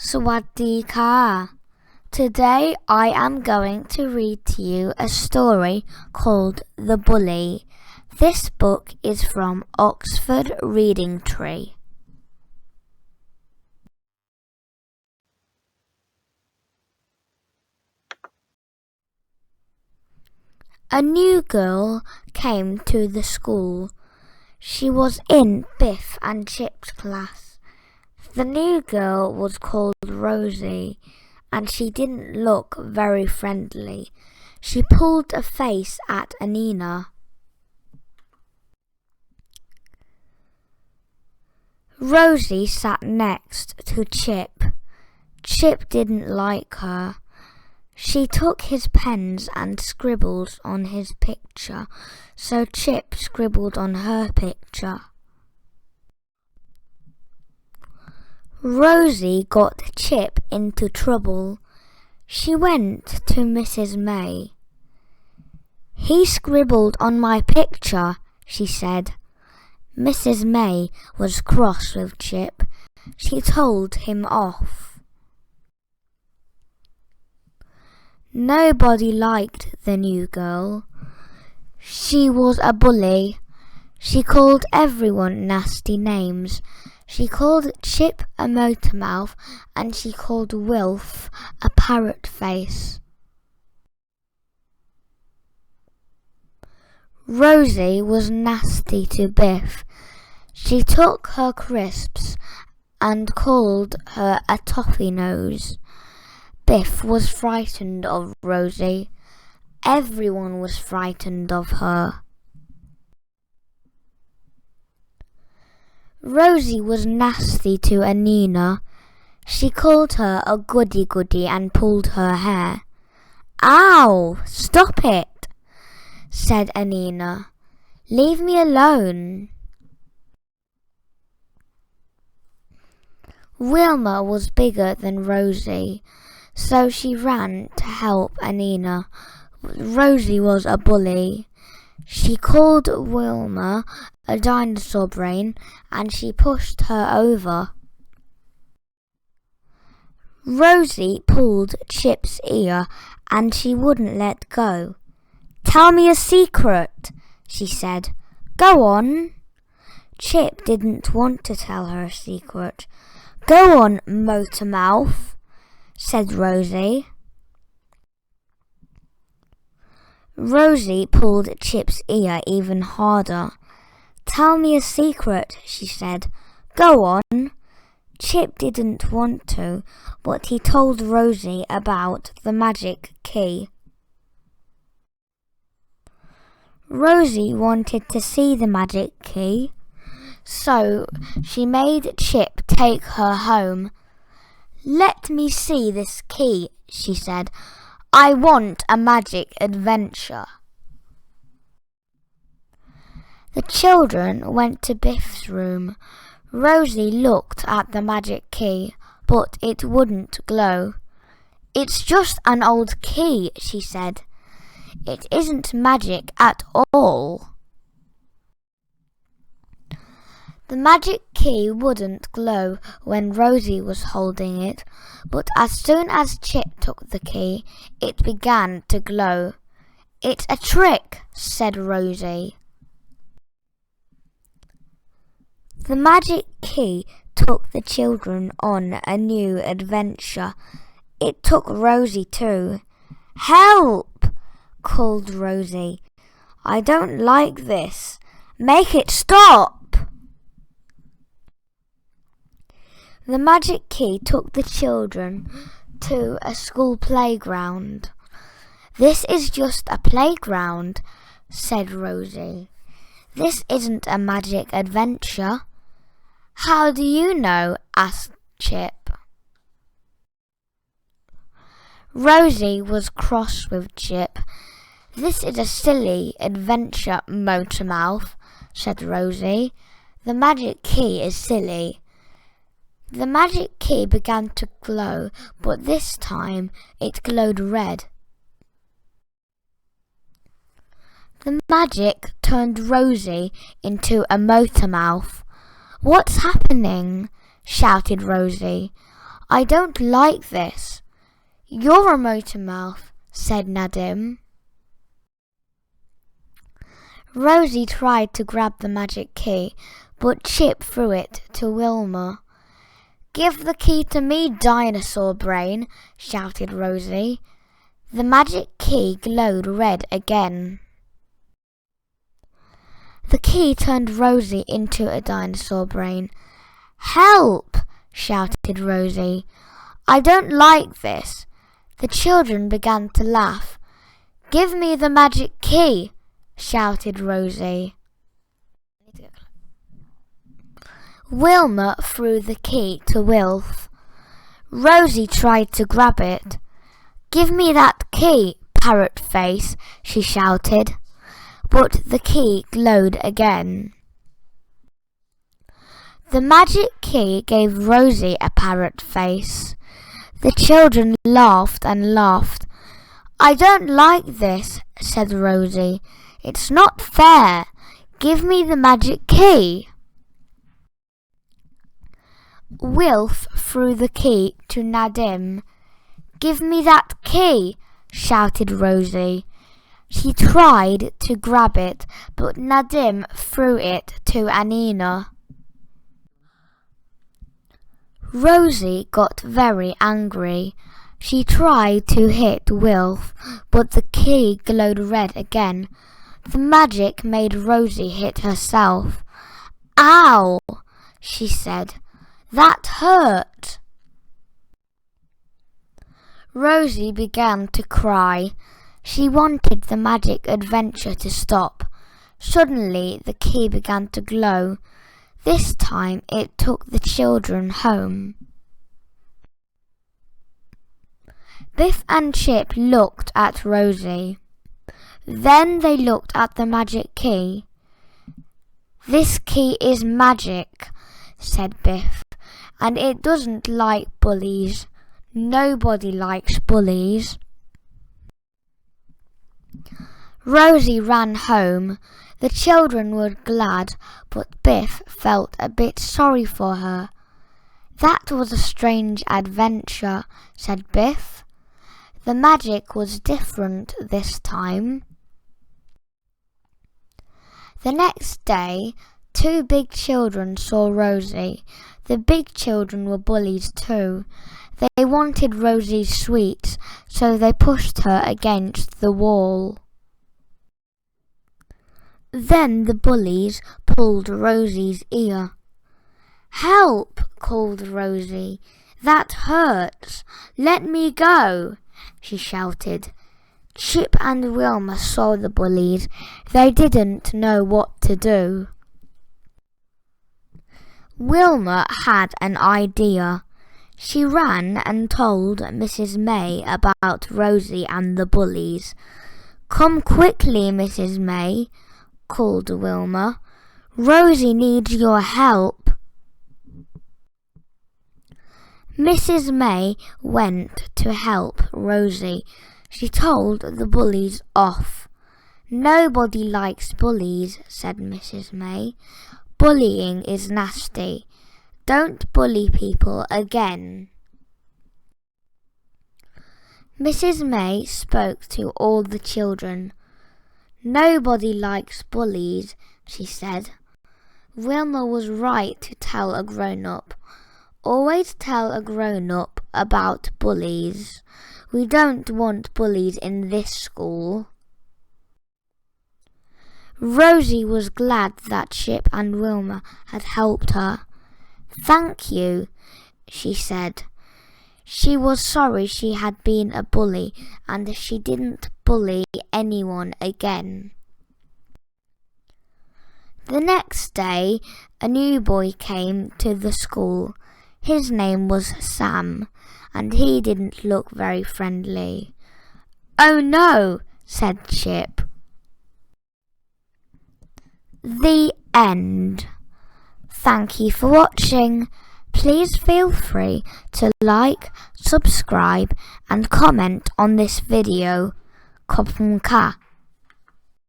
สวัสดีค่ะ Today I am going to read to you a story called The Bully. This book is from Oxford Reading Tree. A new girl came to the school. She was in Biff and Chip's class.The new girl was called Rosie, and she didn't look very friendly. She pulled a face at Anina. Rosie sat next to Chip. Chip didn't like her. She took his pens and scribbled on his picture, so Chip scribbled on her picture.Rosie got Chip into trouble. She went to Mrs. May. He scribbled on my picture, she said. Mrs. May was cross with Chip. She told him off. Nobody liked the new girl. She was a bully. She called everyone nasty names.She called Chip a motormouth, and she called Wilf a parrot face. Rosie was nasty to Biff. She took her crisps and called her a toffee nose. Biff was frightened of Rosie. Everyone was frightened of her.Rosie was nasty to Anina. She called her a goody-goody and pulled her hair. Ow! Stop it! Said Anina. Leave me alone. Wilma was bigger than Rosie, so she ran to help Anina. Rosie was a bully.She called Wilma a dinosaur brain, and she pushed her over. Rosie pulled Chip's ear, and she wouldn't let go. Tell me a secret, she said. Go on. Chip didn't want to tell her a secret. Go on, motormouth, said Rosie.Rosie pulled Chip's ear even harder. Tell me a secret, she said. Go on. Chip didn't want to, but he told Rosie about the magic key. Rosie wanted to see the magic key, so she made Chip take her home. Let me see this key, she said.I want a magic adventure. The children went to Biff's room. Rosie looked at the magic key, but it wouldn't glow. It's just an old key, she said. It isn't magic at all. The magic key wouldn't glow when Rosie was holding it, but as soon as Chip took the key, it began to glow. It's a trick, said Rosie. The magic key took the children on a new adventure. It took Rosie too. Help! Called Rosie. I don't like this. Make it stop!The magic key took the children to a school playground. This is just a playground, said Rosie. This isn't a magic adventure. How do you know? Asked Chip. Rosie was cross with Chip. This is a silly adventure, motormouth, said Rosie. The magic key is silly.The magic key began to glow, but this time it glowed red. The magic turned Rosie into a motormouth. What's happening? Shouted Rosie. I don't like this. You're a motor mouth, said Nadim. Rosie tried to grab the magic key, but Chip threw it to Wilma. Give the key to me, dinosaur brain, shouted Rosie. The magic key glowed red again. The key turned Rosie into a dinosaur brain. Help! Shouted Rosie. I don't like this. The children began to laugh. Give me the magic key, shouted Rosie. Wilma threw the key to Wilf. Rosie tried to grab it. Give me that key, parrot face, she shouted. But the key glowed again. The magic key gave Rosie a parrot face. The children laughed and laughed. I don't like this, said Rosie. It's not fair. Give me the magic key. Wilf threw the key to Nadim. Give me that key, shouted Rosie. She tried to grab it, but Nadim threw it to Anina. Rosie got very angry. She tried to hit Wilf, but the key glowed red again. The magic made Rosie hit herself. Ow, she said. That hurt. Rosie began to cry. She wanted the magic adventure to stop. Suddenly the key began to glow. This time it took the children home. Biff and Chip looked at Rosie. Then they looked at the magic key. This key is magic, said Biff, and it doesn't like bullies. Nobody likes bullies. Rosie ran home. The children were glad, but Biff felt a bit sorry for her. That was a strange adventure, said Biff. The magic was different this time. The next day, two big children saw Rosie. The big children were bullies too. They wanted Rosie's sweets, so they pushed her against the wall. Then the bullies pulled Rosie's ear. Help, called Rosie. That hurts. Let me go, she shouted. Chip and Wilma saw the bullies. They didn't know what to do. Wilma had an idea. She ran and told Mrs. May about Rosie and the bullies. Come quickly, Mrs. May, called Wilma. Rosie needs your help. Mrs. May went to help Rosie. She told the bullies off. Nobody likes bullies, said Mrs. May. Bullying is nasty. Don't bully people again. Mrs. May spoke to all the children. Nobody likes bullies, she said. Wilma was right to tell a grown-up. Always tell a grown-up about bullies. We don't want bullies in this school. Rosie was glad that Chip and Wilma had helped her. Thank you, she said. She was sorry she had been a bully and she didn't bully anyone again. The next day, a new boy came to the school. His name was Sam, and he didn't look very friendly. Oh no, said Chip. The end. Thank you for watching. Please feel free to like, subscribe and comment on this video. Khop khun kha.